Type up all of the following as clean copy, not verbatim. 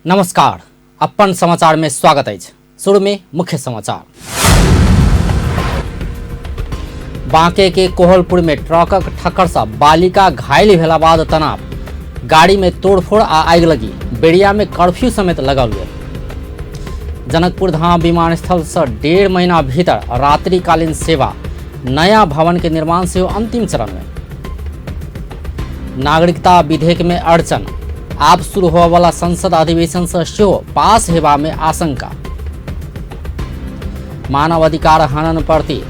नमस्कार, अपन समाचार में स्वागत है। शुरू में मुख्य समाचार। बांके के कोहलपुर में ट्रकक ठक्कर से बालिका घायल भेला बाद तनाव, गाड़ी में तोड़फोड़ आ आगिलगी, बेड़िया में कर्फ्यू समेत लगल हुए। जनकपुर धाम विमानस्थल से 1.5 महीना भीतर रात्रिकालीन सेवा, नया भवन के निर्माण से अंतिम चरण में। नागरिकता विधेयक में अड़चन, आप शुरू होने वाला संसद अधिवेशन से सेहो पास हेबा में आशंका। मानव अधिकार हनन प्रति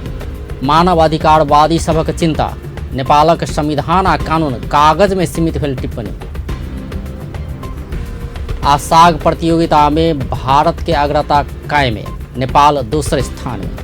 मानव अधिकारवादी सबक चिंता, नेपालक संविधान आ कानून कागज में सीमित भेल टिप्पणी। आ साग प्रतियोगिता में भारत के अग्रता कायम है, नेपाल दूसरे स्थान में।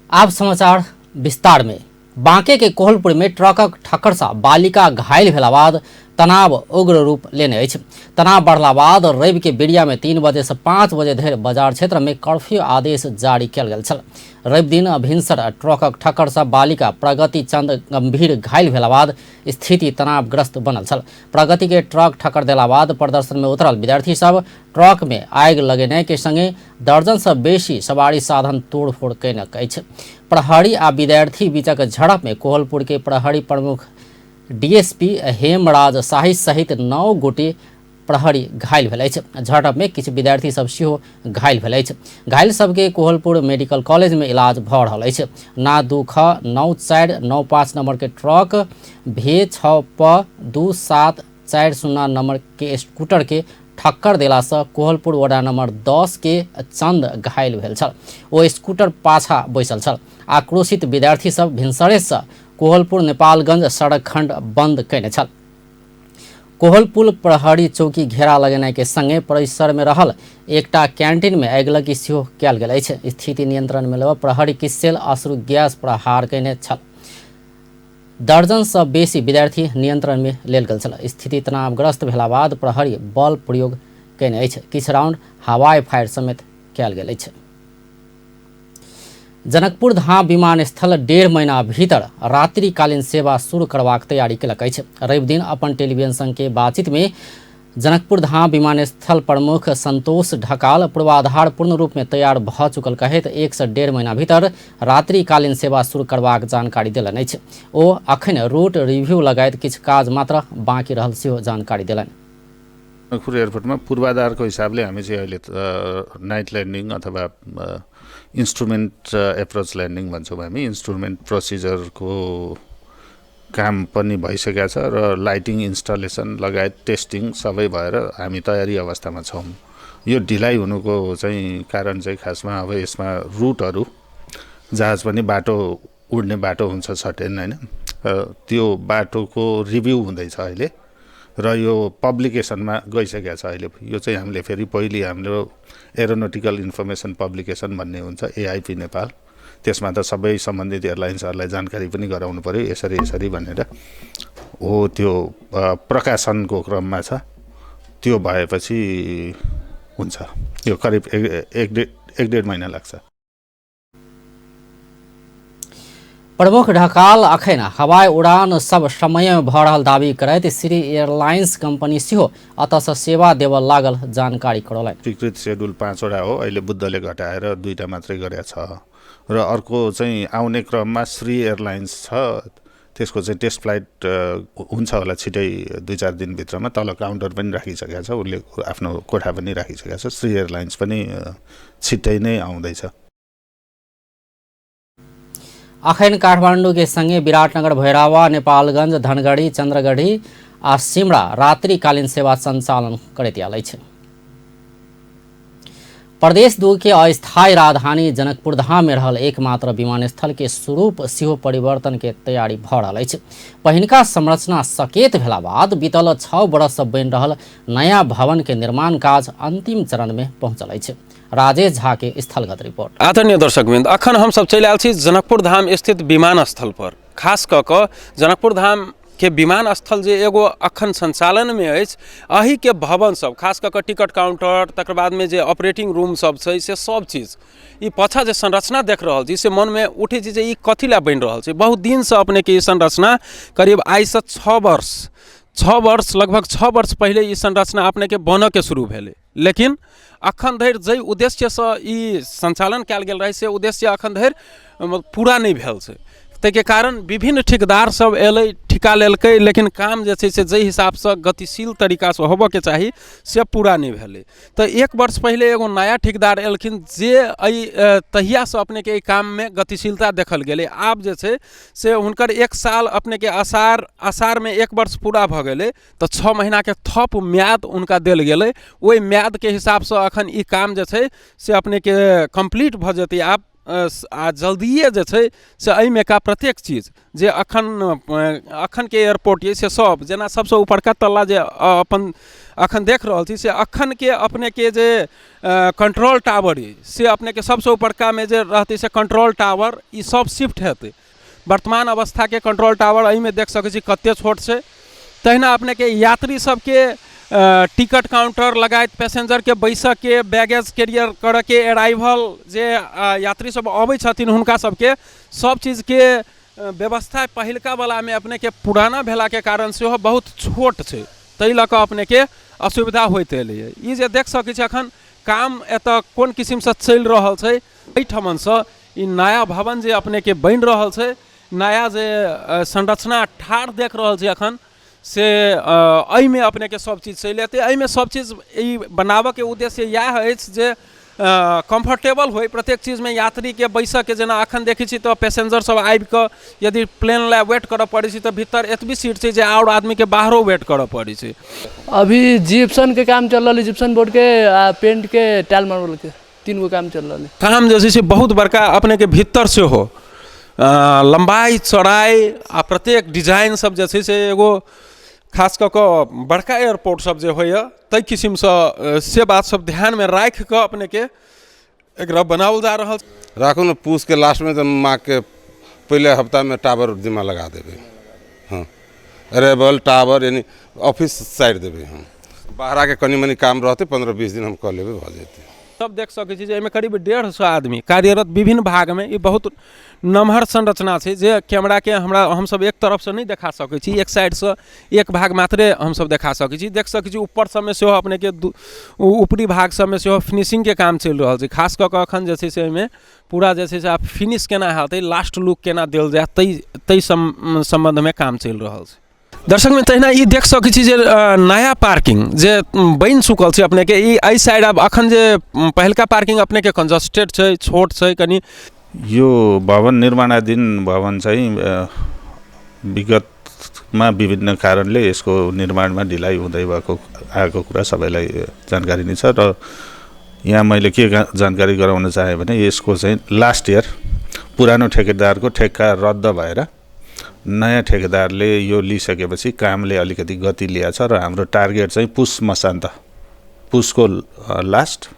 आप समाचार विस्तार में। बांके के कोहलपुर में ट्रकक ठक्कर से बालिका घायल भेला बाद तनाव उग्र रूप लेने अछि। तनाव बढ़ला बाद रवि के बेड़िया में 3 बजे से 5 बजे धरि बाजार क्षेत्र में कर्फ्यू आदेश जारी कयल गेल छल। रवि दिन भिनसर ट्रकक ठक्कर से बालिका प्रगति चंद गंभीर घायल भेला बाद स्थिति तनावग्रस्त बनल छल। प्रगति के ट्रक ठक्कर देला बाद प्रदर्शन में उतरल विद्यार्थी सब ट्रक में आगि लगेने के संगे दर्जन से बेसी सवारी साधन तोड़फोड़ कयलक अछि। प्रहरी आ विद्यार्थी बीचक झड़प में कोहलपुर के प्रहरी प्रमुख डीएसपी हेमराज शाही सहित 9 गोटे प्रहरी घायल भेल अछि। झड़प में किछु विद्यार्थी सब सेहो घायल भेल अछि। घायल सबके कोहलपुर मेडिकल कॉलेज में इलाज भऽ रहल अछि। ना 2ख9495 नंबर के ट्रक V6P2740 नंबर के स्कूटर के ठक्कर देला से कोहलपुर वडा नंबर 10 के चंद घायल भेल छल। ओ स्कूटर पाछा बैसल छल। आक्रोशित विद्यार्थी सब भिनसरे से कोहलपुर नेपालगंज सड़क खंड बंद कयने छल। कोहलपुर प्रहरी चौकी घेरा लगेने के संगे परिसर में रहल एकटा कैंटीन में आगिलगी सेहो कयल गेल अछि। स्थिति नियंत्रण में लेबऽ प्रहरी किसेल अश्रु गैस प्रहार कयने छल। दर्जन से बेसी विद्यार्थी नियंत्रण में लेल गेल छल। स्थिति तनावग्रस्त भेला बाद प्रहरी बल प्रयोग कयने अछि। किछु राउंड हवाई फायर समेत कयल गेल अछि। जनकपुर धाम विमानस्थल 1.5 महीना भीतर रात्रिकालीन सेवा शुरू करबाक तैयारी कयलक अछि। रवि दिन अपन टेलीविजन संग के बातचीत में जनकपुर धाम विमानस्थल प्रमुख संतोष ढकाल पूर्वाधार पूर्ण रूप में तैयार भऽ चुकल कहैत 1 से 1.5 महीना भीतर रात्रिकालीन सेवा शुरू करबाक जानकारी देलनि अछि। ओ अखन रूट रिव्यू लगायत किछु काज मात्र बाँकी रहल सेहो जानकारी देलनि। जनकपुर एयरपोर्टमा पूर्वाधारको हिसाबले हामी चाहिँ अहिले नाइट ल्यान्डिङ अथवा इन्स्ट्रुमेन्ट एप्रोच ल्यान्डिङ भन्छौँ हामी। इन्स्ट्रुमेन्ट प्रोसिजरको काम पनि भइसकेको छ र लाइटिङ इन्स्टलेसन लगायत टेस्टिङ सबै भएर हामी तयारी अवस्थामा छौँ। यो ढिलाइ हुनुको चाहिँ कारण चाहिँ खासमा अब यसमा रुटहरू जहाज पनि बाटो उड्ने बाटो हुन्छ सर्टेन हैन, त्यो बाटोको रिभ्यू हुँदैछ अहिले र यो पब्लिकेसनमा गइसकेको छ अहिले। यो चाहिँ हामीले फेरि पहिले हाम्रो एरोनोटिकल इन्फर्मेसन पब्लिकेसन भन्ने हुन्छ एआइपी नेपाल, त्यसमा त सबै सम्बन्धित एयरलाइन्सहरूलाई जानकारी पनि गराउनु पर्यो यसरी यसरी भनेर हो। त्यो प्रकाशनको क्रममा छ, त्यो भएपछि हुन्छ। यो करिब 1.5 महीना लाग्छ। प्रमुख ढकाल अखन हवाई उड़ान सब समय में भऽ रहल दावी करैत श्री एयरलाइंस कंपनी सेहो अतः सेवा देबऽ लागल जानकारी करौलनि। स्वीकृत शेड्यूल 5 वटा हो, अहिले बुद्धले घटाएर 2टा मात्रै गरेको छ र अर्को चाहिँ आउने क्रममा श्री एयरलाइन्स छ, त्यसको चाहिँ टेस्ट फ्लाइट हुन्छ होला छिटै 2-4 दिनभित्रमा। तल काउन्टर पनि राखिसकेको छ, उसले आफ्नो कोठा पनि राखिसकेको छ। श्री एयरलाइन्स पनि छिट्टै नै आउँदैछ। अखन काठमाडौँ के संगे विराटनगर, भैरहवा, नेपालगंज, धनगढ़ी, चंद्रगढ़ी आ सिमरा रात्रिकालीन सेवा संचालन करैत आयल अछि। प्रदेश 2 के अस्थायी राजधानी जनकपुर धाम में रहल एकमात्र विमानस्थल के स्वरूप सेहो परिवर्तन के तैयारी भऽ रहल अछि। पहिनका संरचना सकेत भेला बाद बीतल 6 बरस से बनि रहल नया भवन के निर्माण काज अंतिम चरण में पहुंचल अछि। राजेश झा के स्थलगत रिपोर्ट। आदरणीय दर्शकवृन्द, अखन हम सब चलि आयल छी जनकपुर धाम स्थित विमानस्थल पर। खास कऽ कऽ जनकपुर धाम के विमानस्थल जे एगो अखन संचालन में अछि, अही के भवन सब खास कऽ टिकट काउंटर, तकर बाद में जे ऑपरेटिंग रूम सब छै से सब चीज ई पाछा जे संरचना देख रहल छी से मन में उठे जे ई कथी ला बनि रहल छै। बहुत दिन से अपने के ई संरचना करीब आई से 6 वर्ष वर्ष लगभग 6 वर्ष पहिले ई संरचना अपने के बन के शुरू भेलै, लेकिन अखन धरि जे उद्देश्य से ई संचालन कयल गेल रहे से उद्देश्य अखन धरि पूरा नहीं भेल छै। ताहिके कारण विभिन्न ठेकेदार सब एलै, ठिका लेलकै, लेकिन काम जे छै से जाहि हिसाब से गतिशील तरीका से होबऽ के चाही से पूरा नहीं भेलै। तो 1 वर्ष पहिले एगो नया ठेकेदार एलखिन जे तहिया से अपने के काम में गतिशीलता देखल गेलै। आब जे छै से हुनकर 1 साल अपने के आसार में 1 वर्ष पूरा भऽ गेलै, तो 6 महीना के थप म्याद उनका देल गेलै। ओहि म्याद के हिसाब से अखन ई काम जे छै से अपने के कंप्लीट भऽ जेतै। आब आ जल्दिए जे छै से एहिमे का प्रत्येक चीज जे अखन के एयरपोर्ट ये से सब जेना सबसे ऊपरका तल्ला जे अपन अखन देख रहल छी से अखन के अपने के जे कंट्रोल टावर ये से अपने के सबसे ऊपरका में जे रहतै से कंट्रोल टावर ई सब शिफ्ट हेतै। वर्तमान अवस्था के कंट्रोल टावर एहिमे देख सकै छी कते छोट छै। तहिना अपने के यात्री सबके टिकट काउंटर लगायत पैसेंजर के बैसऽ के, बैगेज कैरियर करऽ के, अराइवल जे यात्री सब अबै छथिन हुनका सबके सब चीज के व्यवस्था पहिलका वाला में अपने के पुराना भेला के कारण से बहुत छोट छै, ताहि लऽ कऽ अपने के असुविधा होइत एलैए। ई जे देख सकै छी अखन काम एतऽ कोन किस्म से चलि रहल छै। एहिठमन से ई नया भवन जे अपने के बनि रहल छै, नया जे संरचना ठाढ़ देख रहल छी अखन से एहिमे अपने के सब चीज चलि एतै। एहिमे सब चीज ई बनाबऽ के उद्देश्य इएह अछि जे कंफर्टेबल होय प्रत्येक चीज में यात्री के बैसऽ के। जेना अखन देखै छी तो पैसेंजर सब आबि कऽ यदि प्लेन ला वेट करऽ पड़ै छै तो भीतर एतबी सीट छै जे और आदमी के बाहरो वेट करऽ पड़ै छै। अभी जिप्सन के काम चल रहा है, जिप्सन बोर्ड के पेंट के टाइल मार्बल के 3 गो काम चल रहा है। काम जैसे से बहुत बड़का अपने के भीतर से हो लंबाई चौड़ाई आ प्रत्येक डिजाइन सब जे छै से एगो खास कऽ कऽ बड़का एयरपोर्ट सब जे होइए ताहि किस्म से बात सब ध्यान में राख कऽ अपने के एकरा बनावल जा रहल। राखू ने पूछ के लास्ट में तो माँ के पहले हफ्ता में टावर दिमा लगा देवे। हाँ, अरेबल टावर यानी ऑफिस साइड देवे। हम बाहर के कनी मनी काम रहते 15-20 दिन हम कह लेवे भ जेते। सब देख सकै छी जे एहिमे करीब 150 आदमी कार्यरत विभिन्न भाग में। ई बहुत नमहर संरचना छै जे कैमरा के हम सब एक तरफ से नहीं देखा सकै छी, एक साइड से एक भाग मात्रे हम सब देखा सकै छी। देख सकै छी ऊपर सब में सेहो अपने के ऊपरी भाग सब में सेहो फिनिशिंग के काम चलि रहल छै। खास कऽ कऽ अखन जे छै से एहिमे पूरा जे छै से आब फिनिश केना हेतै, लास्ट लुक केना देल जाय ताहि संबंध में काम चलि रहल छै। दर्शक में तहिना ई देख सकै छी जे नया पार्किंग जे बनि चुकल छै अपने के। ई एहि साइड आब अखन जे पहिलका पार्किंग अपने के कंजस्टेड छै, छोट छै कनी। यो भवन निर्माणाधीन भवन चाहिँ विगतमा विभिन्न कारणले यसको निर्माणमा ढिलाइ हुँदै आएको कुरा सबैलाई जानकारी नै छ। र यहाँ मैले के जानकारी गराउन चाहे भने यसको चाहिँ लास्ट इयर पुरानो ठेकेदारको ठेक्का रद्द भएर नयाँ ठेकेदारले यो लिइसकेपछि कामले अलिकति गति लिएछ र हाम्रो टार्गेट चाहिँ पुसको लास्ट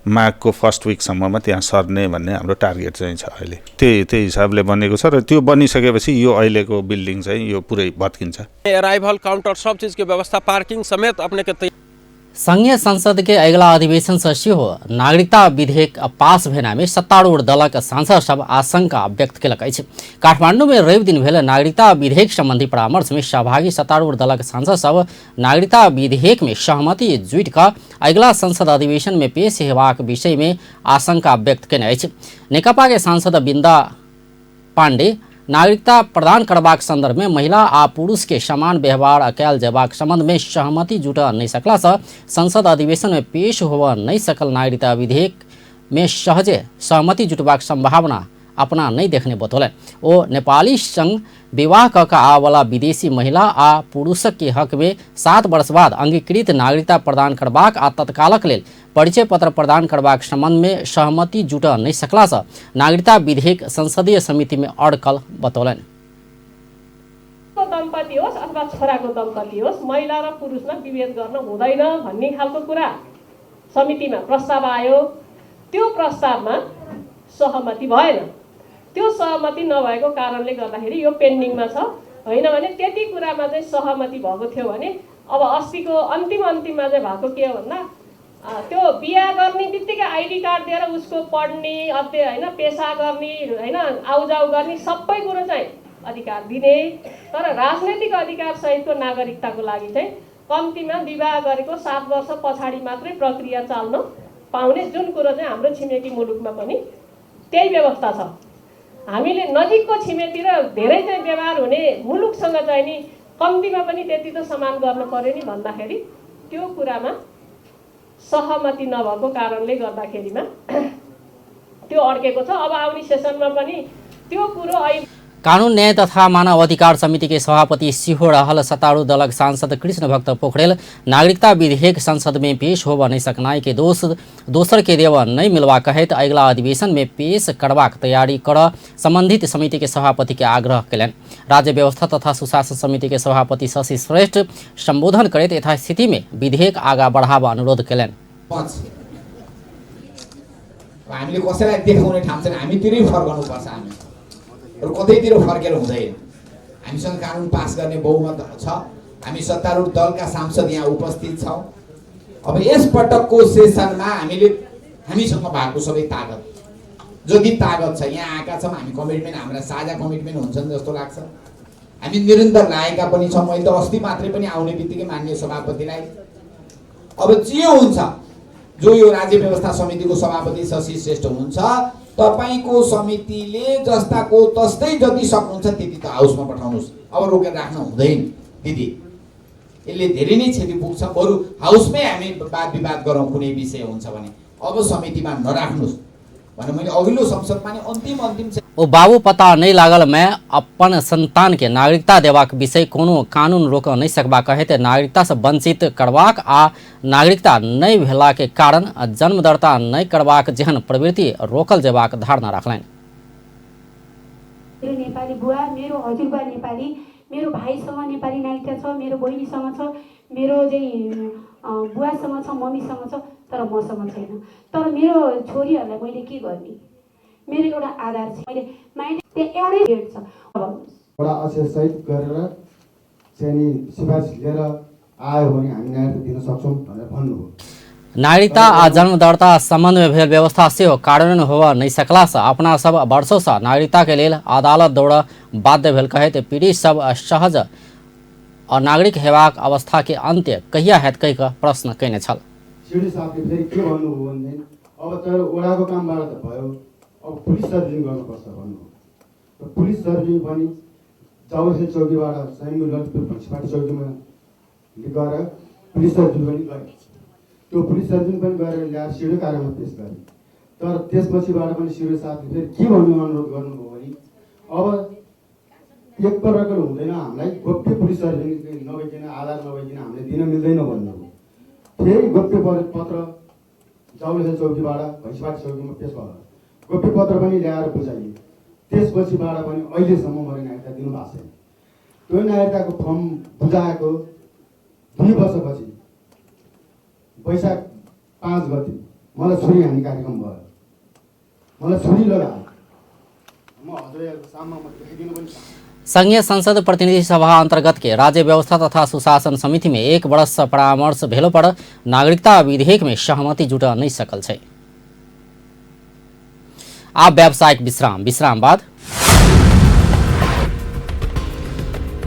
माघको फर्स्ट विकसम्ममा त्यहाँ सर्ने भन्ने हाम्रो टार्गेट चाहिँ छ। अहिले त्यही हिसाबले बनेको छ र त्यो बनिसकेपछि यो अहिलेको बिल्डिङ चाहिँ यो पुरै भत्किन्छ। अराइवल काउंटर सब चीज के व्यवस्था पार्किंग समेत अपने के संघीय संसद के अगिला अधिवेशन से सेहो नागरिकता विधेयक पास भेना में सत्तारूढ़ दलक सांसद सब आशंका व्यक्त केलक अछि। काठमांडू में रवि दिन भेल नागरिकता विधेयक संबंधी परामर्श में सहभागी सत्तारूढ़ दलक सांसद सब नागरिकता विधेयक में सहमति जुटि कऽ अगिला संसद अधिवेशन में पेश हेबाक विषय में आशंका व्यक्त केने अछि। नेकपा के सांसद बिंदा पांडे नागरिकता प्रदान करबाक संदर्भ में महिला आ पुरुष के समान व्यवहार कयल जयबाक संबंध में सहमति जुट नहीं सकला से संसद अधिवेशन में पेश होबऽ नहीं सकल नागरिकता विधेयक में सहजे सहमति जुटबाक संभावना अपना नहीं देखने बतौलन। ओ नेपाली संग विवाह कऽ आवला विदेशी महिला आ पुरुषक के हक में 7 वर्ष बाद अंगीकृत नागरिकता प्रदान करबाक आ तत्कालक लेल परिचय पत्र प्रदान करबाक संबंध में सहमति जुट नहीं सकला से नागरिकता विधेयक संसदीय समिति में अड्कल बतौलन। दम्पति होस् अथवा छोराको दम्पति होस् महिला र पुरुषमा विभेद गर्न हुँदैन भन्ने खालको कुरा समितिमा प्रस्ताव आयो। त्यो प्रस्तावमा सहमति भएन। त्यो सहमति नभएको कारणले गर्दाखेरि यो पेन्डिङमा छ। होइन भने त्यति कुरामा चाहिँ सहमति भएको थियो भने अब अस्तिको अन्तिममा चाहिँ भएको के हो भन्दा त्यो बिहा गर्ने बित्तिकै आइडी कार्ड दिएर उसको पढ्ने होइन पेसा गर्ने होइन आउजाउ गर्ने सबै कुरो चाहिँ अधिकार दिने, तर राजनैतिक अधिकार सहितको नागरिकताको लागि चाहिँ कम्तीमा विवाह गरेको 7 वर्ष पछाडि मात्रै प्रक्रिया चाल्न पाउने, जुन कुरो चाहिँ हाम्रो छिमेकी मुलुकमा पनि त्यही व्यवस्था छ। हामीले नजिकको छिमेकी र धेरै चाहिँ व्यवहार हुने मुलुकसँग चाहिँ नि कम्तीमा पनि त्यति त समान गर्न पर्यो नि भन्दाखेरि त्यो कुरामा सहमति नभएको कारणले गर्दाखेरिमा त्यो अड्केको छ। अब आउने सेसनमा पनि त्यो कुरो अहिले कानून न्याय तथा मानव अधिकार समिति के सभापति सिहो रहल सत्तारूढ़ दलक सांसद कृष्ण भक्त पोखरेल नागरिकता विधेयक संसद में पेश होबा नहीं सकनाई के दोसर के देव नहीं मिलवा कहत अगला अधिवेशन में पेश करबाक तैयारी कर संबंधित समिति के सभापति के आग्रह कलन। राज्य व्यवस्था तथा सुशासन समिति के सभापति शशि श्रेष्ठ संबोधन करत यथास्थिति में विधेयक आगा बढ़ावा अनुरोध कलन। हामीले कसैलाई देखाउने ठाउँ छैन, हामीतिरै फर्कनुपर्छ। हामी अरू कतैतिर फर्केर हुँदैन। हामीसँग कानुन पास गर्ने बहुमत छ, हामी सत्तारूढ दलका सांसद यहाँ उपस्थित छौँ। अब यस पटकको सेसनमा हामीसँग भएको सबै तागत जति तागत छ यहाँ आएका छौँ। हामी कमिटमेन्ट, हाम्रा साझा कमिटमेन्ट हुन्छन् जस्तो लाग्छ। हामी निरन्तर लागेका पनि छौँ। मैले त अस्ति मात्रै पनि आउने बित्तिकै माननीय सभापतिलाई अब जे हुन्छ, जो यो राज्य व्यवस्था समितिको सभापति शशि श्रेष्ठ हुनुहुन्छ, तपाईको समितिले जस्ताको तस्तै जति सक्नुहुन्छ त्यति त हाउसमा पठाउनुहोस्। अब रोकेर राख्न हुँदैन दिदी, यसले धेरै नै क्षति पुग्छ। बरु हाउसमै हामी वाद विवाद गरौँ कुनै विषय हुन्छ भने, अब समितिमा नराख्नुहोस् भने मैले अघिल्लो संसदमा नै अन्तिम ओ बाबू पता नहीं लागल मैं अपन संतान के नागरिकता देवाक विषय कोनो कानून रोक नहीं सकबा कहते नागरिकता से वंचित करबाक आ नागरिकता नहीं भेला के कारण जन्म दर्ता नहीं करबाक जेहन प्रवृत्ति रोकल जेबाक धारणा राखलैन। मेरो नेपाली बुवा, मेरो हजुरबा नेपाली, मेरो भाइसँग नेपाली नागरिकता छ, मेरो बहिनीसँग छ, मेरो चाहिँ बुवासँग छ, मम्मीसँग छ, तर मसँग छैन। तर मेरो छोरीहरूलाई मैले के गर्ने? मेरो एउटा आधार छ, मैले माइन्ड त्यहाँ एउटै रेट छ। एउटा अक्षरसहित गरेर चाहिँ सिफारिस लिएर आयो भने हामी नागरिकता दिन सक्छौँ भनेर भन्नुभयो। नागरिकता आ जन्म दर्ता संबंध में भेल व्यवस्था से कार्यान्वयन होवा नहीं सकला से अपना सब वर्षों से नागरिकता के लेल अदालत दौड़ बाध्य भेल कहते पीड़ित सब सहज और नागरिक हेबाक अवस्था के अंत्य कहिया हैत कहि का प्रश्न कैने छल। सिडी साहबले फेरि के भन्नुभयो भने अब तर ओडाको कामबाट त भयो, अब पुलिस सर्भिसिङ गर्नुपर्छ भन्नुभयो। पुलिस सर्भिसिङ पनि चौरसे चौकीबाट सैन्य ललितपुर म्युनिसिपालिटी चौकीमा गएर पुलिस सर्भिसिङ पनि गरे। त्यो पुलिस सर्भिसिङ पनि गरेर ल्याएर सिडी कार्यमा पेश गरे। तर त्यसपछिबाट पनि सिडी साहबले फेरि के भन्नु अनुरोध गर्नुभयो भने अब एक प्रकारको हुँदैन, हामीलाई गोप्य पुलिस सर्भिसिङ नभइकन आधार नभइकन हामीले दिन मिल्दैन भन्नुभयो। फेरि गोप्य पत्र चौरसे चौकीबाट म्युनिसिपालिटी चौकीमा पेश भयो। गोप्य पत्र पनि ल्याएर बुझाइयो। त्यसपछिबाट पनि अहिलेसम्म मैले नागरिकता दिनुभएको छैन। त्यो नागरिकताको फर्म बुझाएको 2 वर्षपछि वैशाख 5 गते मलाई छुरी हान्ने कार्यक्रम भयो। मलाई छुरी लगायो। म हजुरहरूको साममा म देखाइदिनु पनि सक्छु। संघीय संसद प्रतिनिधि सभा अंतर्गत के राज्य व्यवस्था तथा सुशासन समिति में 1 वर्ष परामर्श भेलो पर नागरिकता विधेयक में सहमति जुटा नहीं सकल है। आप व्यावसायिक विश्राम बाद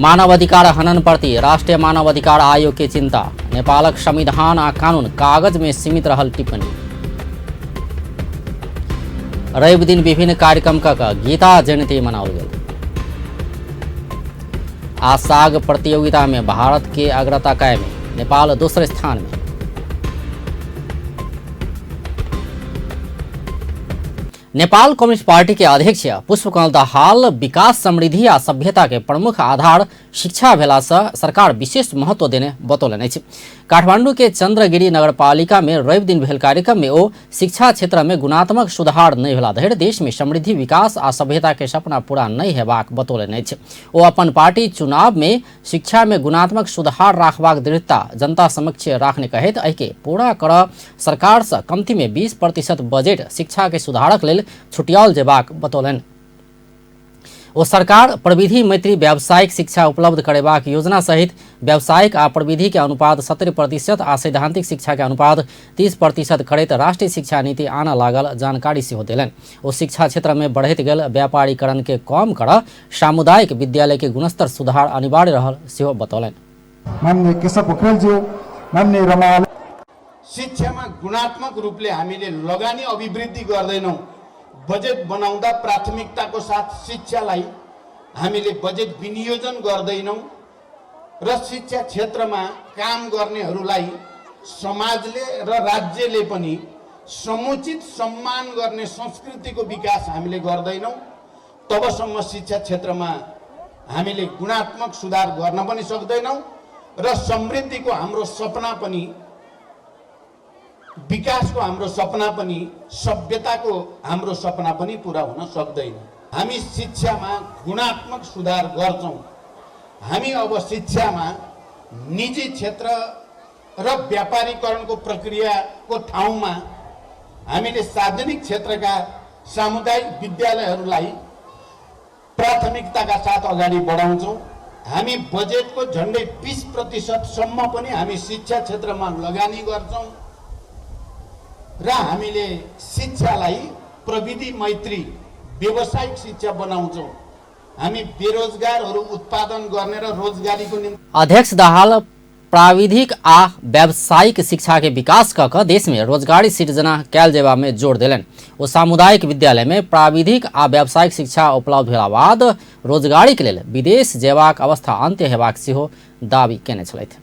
मानवाधिकार हनन प्रति राष्ट्रीय मानवाधिकार आयोग के चिंता, नेपालक संविधान आ कानून कागज में सीमित रहल टिप्पणी। रवि दिन विभिन्न कार्यक्रम का गीता जयंती मनाओल गया। आज साग प्रतियोगिता में भारत के अग्रता कायम है, नेपाल दूसरे स्थान में। नेपाल कम्युनिस्ट पार्टी के अध्यक्ष पुष्पकमल दाहाल विकास समृद्धि आ सभ्यता के प्रमुख आधार शिक्षा भेला से सरकार विशेष महत्व देने बतौलन अछि। काठमांडू के चंद्रगिरी नगरपालिका में रवि दिन भेल कार्यक्रम में ओ शिक्षा क्षेत्र में गुणात्मक सुधार नहीं भेला धरि देश में समृद्धि विकास आ सभ्यता के सपना पूरा नहीं हेबाक बतौलन अछि। ओ अपन पार्टी चुनाव में शिक्षा में गुणात्मक सुधार राखबाक दृढ़ता जनता समक्ष राखने कहैत एहिके पूरा कर सरकार से कमती में 20% बजट शिक्षा के सुधारक लेल छुटियाल जेबाक बतौलन। ओ सरकार प्रविधि मैत्री व्यावसायिक शिक्षा उपलब्ध करेबाक योजना सहित व्यावसायिक आ प्रविधि के अनुपात 70% आ सैद्धांतिक शिक्षा के अनुपात 30% करैत राष्ट्रीय शिक्षा नीति आना लागल जानकारी सेहो देलनि। ओ शिक्षा क्षेत्र में बढ़ैत गेल व्यापारीकरण के कम कर सामुदायिक विद्यालय के गुणस्तर सुधार अनिवार्य रहल सेहो बतौलनि। माननीय केशव पोखरेलज्यू, माननीय रमाल, शिक्षामा गुणात्मक रूपले हामीले लगानी अभिवृद्धि गर्दैनौँ। बजेट बनाउँदा प्राथमिकताको साथ शिक्षालाई हामीले बजेट विनियोजन गर्दैनौँ र शिक्षा क्षेत्रमा काम गर्नेहरूलाई समाजले र राज्यले पनि समुचित सम्मान गर्ने संस्कृतिको विकास हामीले गर्दैनौँ। तबसम्म शिक्षा क्षेत्रमा हामीले गुणात्मक सुधार गर्न पनि सक्दैनौँ र समृद्धिको हाम्रो सपना पनि, विकासको हाम्रो सपना पनि, सभ्यताको हाम्रो सपना पनि पूरा हुन सक्दैन। हामी शिक्षामा गुणात्मक सुधार गर्छौँ। हामी अब शिक्षामा निजी क्षेत्र र व्यापारीकरणको प्रक्रियाको ठाउँमा हामीले सार्वजनिक क्षेत्रका सामुदायिक विद्यालयहरूलाई प्राथमिकताका साथ अगाडि बढाउँछौँ। हामी बजेटको झन्डै 20% सम्म पनि हामी शिक्षा क्षेत्रमा लगानी गर्छौँ र हामीले शिक्षालाई प्रविधि मैत्री व्यावसायिक शिक्षा बनाउँछौँ। हामी बेरोजगारहरू उत्पादन गर्ने र रोजगारीको निम्ति अध्यक्ष दाहाल प्राविधिक आ व्यावसायिक शिक्षा के विकास कऽ देश में रोजगारी सृजना कैल जेबा में जोर देलनि। ओ सामुदायिक विद्यालय में प्राविधिक आ व्यावसायिक शिक्षा उपलब्ध भेला बाद रोजगारी के लेल विदेश जेबाक अवस्था अंत्य हेबाक सेहो दावी केने छलथि।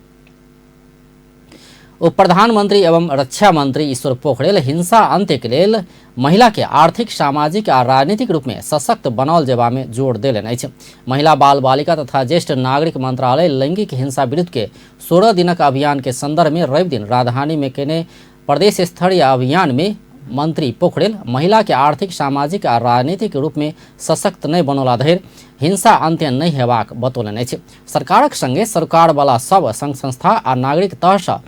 उप प्रधानमंत्री एवं रक्षा मंत्री ईश्वर पोखरेल हिंसा अंत्य के लेल महिला के आर्थिक, सामाजिक आ राजनीतिक रूप में सशक्त बनाओल जेबा में जोर देलनि अछि। महिला, बाल बालिका तथा ज्येष्ठ नागरिक मंत्रालय लैंगिक हिंसा विरुद्ध के 16 दिनक अभियान के संदर्भ में रवि दिन राजधानी में केने प्रदेश स्तरीय अभियान में मंत्री पोखरेल महिला के आर्थिक, सामाजिक आ राजनीतिक रूप में सशक्त नहीं बनौला धरि हिंसा अंत्य नहीं हेबाक बतौलनि अछि। सरकारक संगे सरकार वाला सब संघ संस्था आ नागरिक तह सँ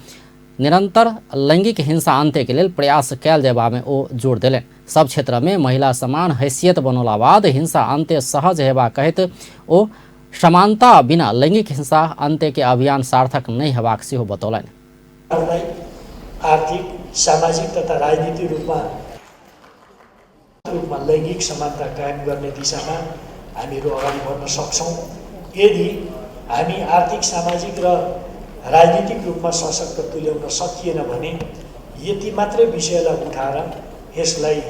निरंतर लैंगिक हिंसा अंत्य के लेल प्रयास कैल जेबा में ओ जोर देलनि। सब क्षेत्र में महिला समान हैसियत बनौला बाद हिंसा अंत्य सहज हेबा कहैत ओ समानता बिना लैंगिक हिंसा अंत्य के अभियान सार्थक नहीं हेबाक सेहो बतौलनि। आर्थिक, सामाजिक तथा राजनीतिक रूपमा लैंगिक समानता कायम गर्ने दिशामा हामीहरू अगाडि बढ्न सक्छौँ। यदि हामी आर्थिक, सामाजिक र राजनीतिक रूपमा सशक्त तुल्याउन सकिएन भने यति मात्रै विषयलाई उठाएर यसलाई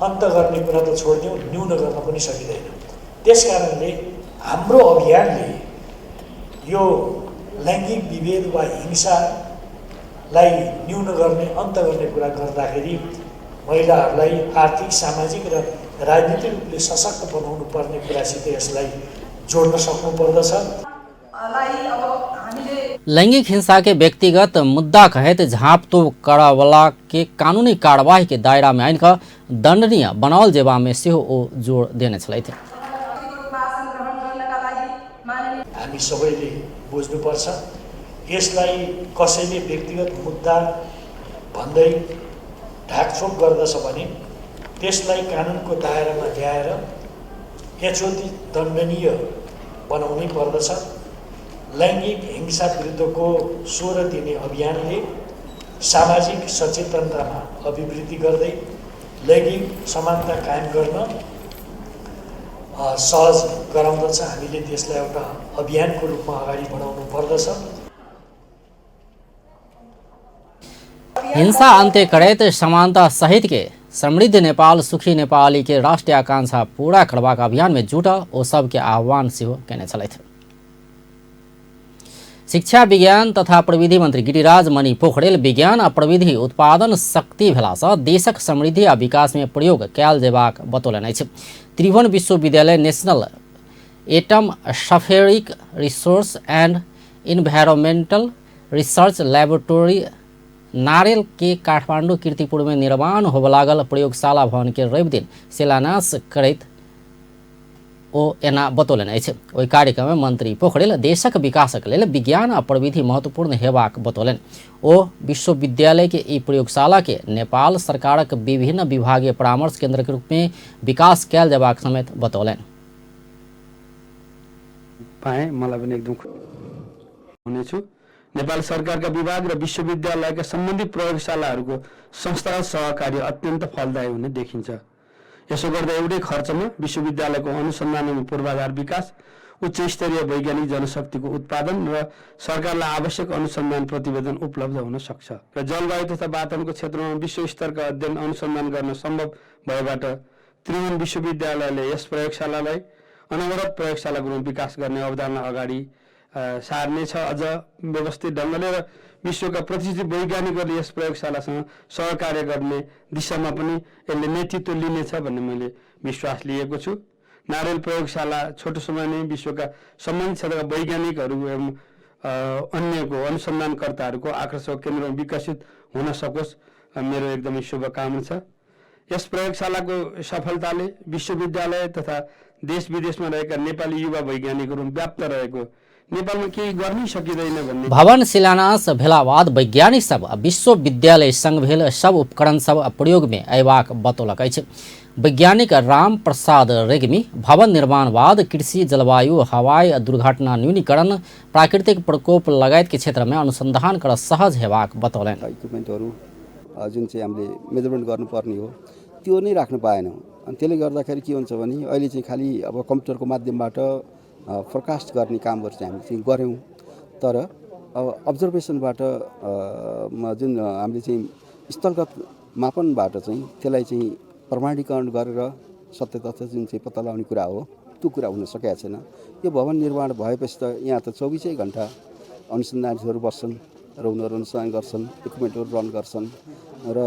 अन्त गर्ने कुरा त छोडिदिउँ, न्यून गर्न पनि सकिँदैन। त्यसकारणले हाम्रो अभियानले यो लैंगिक विभेद वा हिंसालाई न्यून गर्ने, अन्त गर्ने कुरा गर्दाखेरि महिलाहरूलाई आर्थिक, सामाजिक र राजनीतिक रूपले सशक्त बनाउनु पर्ने कुरासित यसलाई जोड्न सक्नुपर्दछ। लैंगिक हिंसा के व्यक्तिगत मुद्दा कहत झाँपतोप करवाला के कानूनी कार्यवाही के दायरा में आइन दंडनीय बनाओल जेबा में सेहो ओ जोड़ देने छलथि। हामी सबैले बुझ्नुपर्छ, यसलाई कसैले व्यक्तिगत मुद्दा भन्दै ढाकछोप गर्दछ भने त्यसलाई कानुनको दायरामा ल्याएर यथोचित दण्डनीय बनाउनै पर्दछ। लैंगिक हिंसा विरुद्धको 16 दिने अभियानले सामाजिक सचेतनतामा अभिवृद्धि गर्दै लैंगिक समानता कायम गर्न सहज गराउँदछ। हामीले त्यसलाई एउटा अभियानको रूपमा अगाडि बढाउनु पर्दछ। हिंसा अंत्य करैत समानता सहित के समृद्ध नेपाल, सुखी नेपाली के राष्ट्रीय आकांक्षा पूरा करबाक अभियान में जुटल ओ सबके आह्वान सेहो केने छलथि। शिक्षा, विज्ञान तथा प्रविधि मंत्री गिरिराज मणि पोखरेल विज्ञान आ प्रविधि उत्पादन शक्ति भेलासँ देशक समृद्धि आ विकास में प्रयोग कैल जेबाक बतौलनि अछि। Tribhuvan Vishwavidyalaya national atmospheric resource and environmental research laboratory नारेल के काठमांडू कीर्तिपुर में निर्माण होबे लागल प्रयोगशाला भवन के रवि दिन शिलान्यास करैत ओ एना बतौलनि अछि। ओहि कार्यक्रम में मंत्री पोखरेल देशक विकासक लेल विज्ञान आ प्रविधि महत्वपूर्ण हेबाक बतौलनि। ओ विश्वविद्यालय के ई प्रयोगशाला के नेपाल सरकारक विभिन्न विभागीय परामर्श केंद्र के रूप में विकास कैल जेबाक समेत बतौलनि। पाएँ मलाई पनि एकदम हुनेछु। नेपाल सरकारका विभाग र विश्वविद्यालयका सम्बन्धित प्रयोगशालाहरूको संस्थागत सहकार्य अत्यन्त फलदायी हुने देखिन्छ। यसो गर्दा एउटै खर्चमा विश्वविद्यालयको अनुसन्धान एवं पूर्वाधार विकास, उच्च स्तरीय वैज्ञानिक जनशक्तिको उत्पादन र सरकारलाई आवश्यक अनुसन्धान प्रतिवेदन उपलब्ध हुन सक्छ र जलवायु तथा वातावरणको क्षेत्रमा विश्व स्तरका अध्ययन अनुसन्धान गर्न सम्भव भएबाट त्रिभुवन विश्वविद्यालयले यस प्रयोगशालालाई अनवरत प्रयोगशालाको रूपमा विकास गर्ने अवधारणा अगाडि सार्नेछ। अझ व्यवस्थित ढङ्गले र विश्वका प्रतिष्ठित वैज्ञानिकहरूले यस प्रयोगशालासँग सहकार्य गर्ने दिशामा पनि यसले नेतृत्व लिनेछ भन्ने मैले विश्वास लिएको छु। नारेल प्रयोगशाला छोटो समय नै विश्वका सम्बन्धित क्षेत्रका वैज्ञानिकहरू एवं अन्यको अनुसन्धानकर्ताहरूको आकर्षक केन्द्रमा विकसित हुन सकोस् मेरो एकदमै शुभकामना छ। यस प्रयोगशालाको सफलताले विश्वविद्यालय तथा देश विदेशमा रहेका नेपाली युवा वैज्ञानिकहरू व्याप्त रहेको नेपालमा केही गर्नै सकिँदैन भन्ने भवन शिलान्यास भेला बाद वैज्ञानिक सब विश्वविद्यालय संग भेल सब उपकरण सब प्रयोग में अयबाक बतौलक अछि। वैज्ञानिक राम प्रसाद रेग्मी भवन निर्माण बाद कृषि, जलवायु, हवाई दुर्घटना न्यूनीकरण, प्राकृतिक प्रकोप लगायत के क्षेत्र में अनुसंधान कर सहज हेबाक बतौलनि। इक्विपमेन्टहरू जुन चाहिँ हामीले मेजरमेन्ट गर्नुपर्ने हो त्यो नै राख्न पाएनौँ। अनि त्यसले गर्दाखेरि के हुन्छ भने अहिले चाहिँ खालि अब कम्प्युटरको माध्यमबाट फोरकास्ट गर्ने कामहरू चाहिँ हामीले चाहिँ गऱ्यौँ, तर अब अब्जर्भेसनबाट जुन हामीले चाहिँ स्थलगत मापनबाट चाहिँ त्यसलाई चाहिँ प्रमाणीकरण गरेर सत्य तथ्य जुन चाहिँ पत्ता लगाउने कुरा हो त्यो कुरा हुन सकेको छैन। यो भवन निर्माण भएपछि त यहाँ त 24 घण्टा अनुसन्धानहरू बस्छन् र उनीहरू अनुसन्धान गर्छन्, इक्विपमेन्टहरू रन गर्छन् र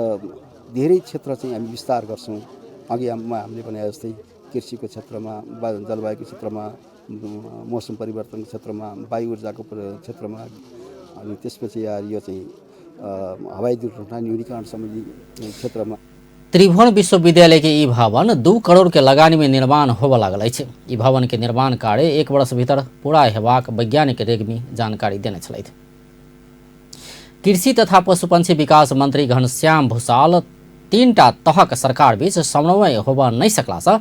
धेरै क्षेत्र चाहिँ हामी विस्तार गर्छौँ। अघि हामीले भने जस्तै कृषिको क्षेत्रमा, जलवायुको क्षेत्रमा, मौसम परिवर्तनको क्षेत्रमा, वायु ऊर्जाको क्षेत्रमा, अनि त्यसपछि यो चाहिँ हवाई दुर्घटना न्यूनीकरण सम्बन्धी क्षेत्रमा त्रिभुवन विश्वविद्यालय के ई भवन 2 करोड़ के लगानी में निर्माण होबे लागल अछि। ई भवन के निर्माण कार्य 1 वर्ष भीतर पूरा हेबाक वैज्ञानिक रेग्मी जानकारी देने छलथि। कृषि तथा पशुपक्षी विकास मंत्री घनश्याम भूषाल 3टा तहक सरकार बीच समन्वय होबा नहीं सकला से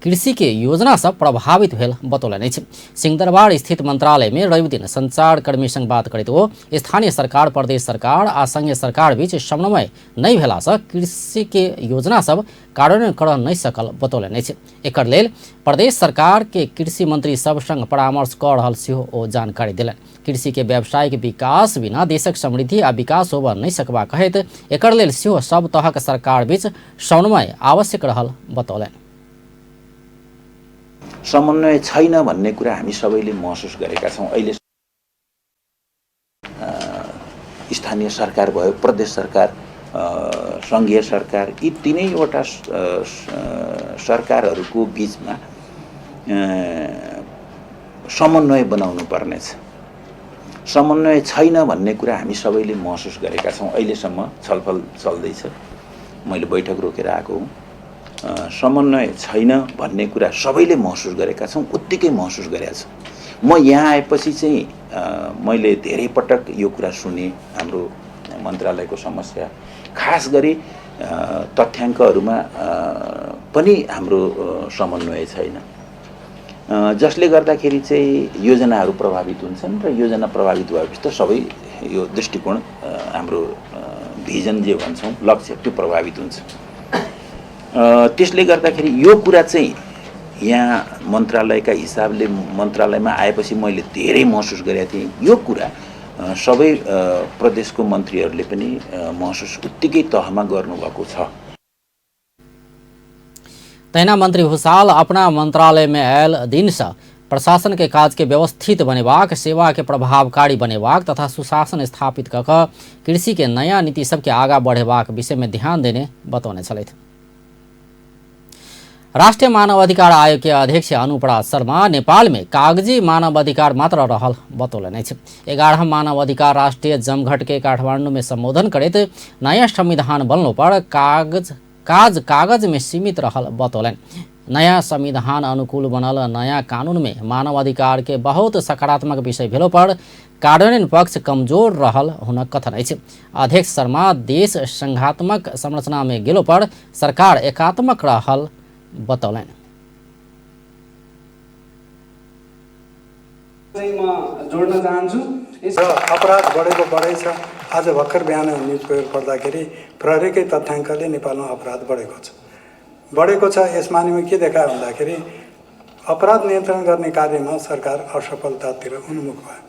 कृषि के योजना सब प्रभावित भेल बतौलनि अछि। सिंहदरबार स्थित मंत्रालय में रवि दिन संचार कर्मी संग बात करते हो स्थानीय सरकार, प्रदेश सरकार आ संघीय सरकार बीच समन्वय नहीं भेला से कृषि के योजना सब कार्यान्वयन कर नहीं सकल बतौलनि अछि। एकर लेल प्रदेश सरकार के कृषि मंत्री सब संग परामर्श कर रहल सेहो ओ जानकारी देलनि। कृषि के व्यावसायिक विकास बिना देशक समृद्धि आ विकास होबा नहीं सकबा कहैत एकर लेल सेहो सब तहक सरकार बीच समन्वय आवश्यक रहल बतौलनि। समन्वय छैन भन्ने कुरा हामी सबैले महसुस गरेका छौँ। अहिले स्थानीय सरकार भयो, प्रदेश सरकार, संघीय सरकार, यी तीनैवटा सरकारहरूको बीचमा समन्वय बनाउनु पर्नेछ। समन्वय छैन भन्ने कुरा हामी सबैले महसुस गरेका छौँ। अहिलेसम्म छलफल चल्दैछ, मैले बैठक रोकेर आएको हुँ। समन्वय छैन भन्ने कुरा सबैले महसुस गरेका छौँ, उत्तिकै महसुस गरेका छौँ। म यहाँ आएपछि चाहिँ मैले धेरै पटक यो कुरा सुने, हाम्रो मन्त्रालयको समस्या खास गरी तथ्याङ्कहरूमा पनि हाम्रो समन्वय छैन, जसले गर्दाखेरि चाहिँ योजनाहरू प्रभावित हुन्छन् र योजना प्रभावित भएपछि त सबै यो दृष्टिकोण हाम्रो भिजन जे भन्छौँ लक्ष्य त्यो प्रभावित हुन्छ। त्यसले गर्दाखेरि यो कुरा चाहिँ यहाँ मन्त्रालयका हिसाबले मन्त्रालयमा आएपछि मैले धेरै महसुस गरेको थिएँ। यो कुरा सबै प्रदेशको मन्त्रीहरूले पनि महसुस उत्तिकै तहमा गर्नुभएको छ। तैना मंत्री भूषाल अपना मंत्रालय में आयल दिन से प्रशासन के काज के व्यवस्थित बनेबाक, सेवा के प्रभावकारी बनेबाक तथा सुशासन स्थापित कऽ कऽ कृषि के नया नीति सबके आगा बढ़ेबाक विषय में ध्यान देने बतौने छलथि। राष्ट्रीय मानव अधिकार आयोग के अध्यक्ष अनुपरा शर्मा नेपाल में कागजी मानव अधिकार मात्र रहल बतौलनि अछि। 11 मानव अधिकार राष्ट्रीय जमघट के काठमांडू में संबोधन करैत नया संविधान बनलो पर कागज में सीमित रहल बतौलनि। नया संविधान अनुकूल बनल नया कानून में मानव अधिकार के बहुत सकारात्मक विषय भेलो पर कार्यान्वयन पक्ष कमजोर रहल हुन कथन अछि। अध्यक्ष शर्मा देश संघात्मक संरचना में गेलो पर सरकार एकात्मक रहल बतौलनि। चाहिँ म जोड्न चाहन्छु अपराध बढेको बढै छ। आज भर्खर बिहान न्युज पेपर पढ्दाखेरि प्रहरीकै तथ्याङ्कले नेपालमा अपराध बढेको छ। यस मानेमा के देखायो भन्दाखेरि अपराध नियन्त्रण गर्ने कार्यमा सरकार असफलतातिर उन्मुख भयो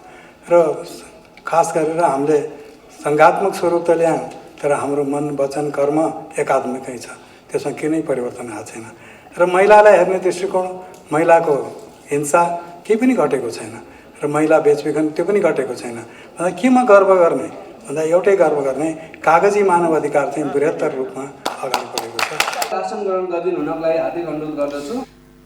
र खास गरेर हामीले सङ्घात्मक स्वरूप त ल्यायौँ, तर हाम्रो मन वचन कर्म एकात्मिकै छ, त्यसमा कुनै परिवर्तन आएको छैन। र महिलालाई हेर्ने दृष्टिकोण, महिलाको हिंसा केही पनि घटेको छैन र महिला बेचबिखन त्यो पनि घटेको छैन। भन्दा केमा गर्व गर्ने भन्दा एउटै गर्व गर्ने कागजी मानव अधिकार चाहिँ बृहत्तर रूपमा अगाडि बढेको छ। शासन ग्रहण गरिदिनु हुनको लागि हार्दिक अनुरोध गर्दछु।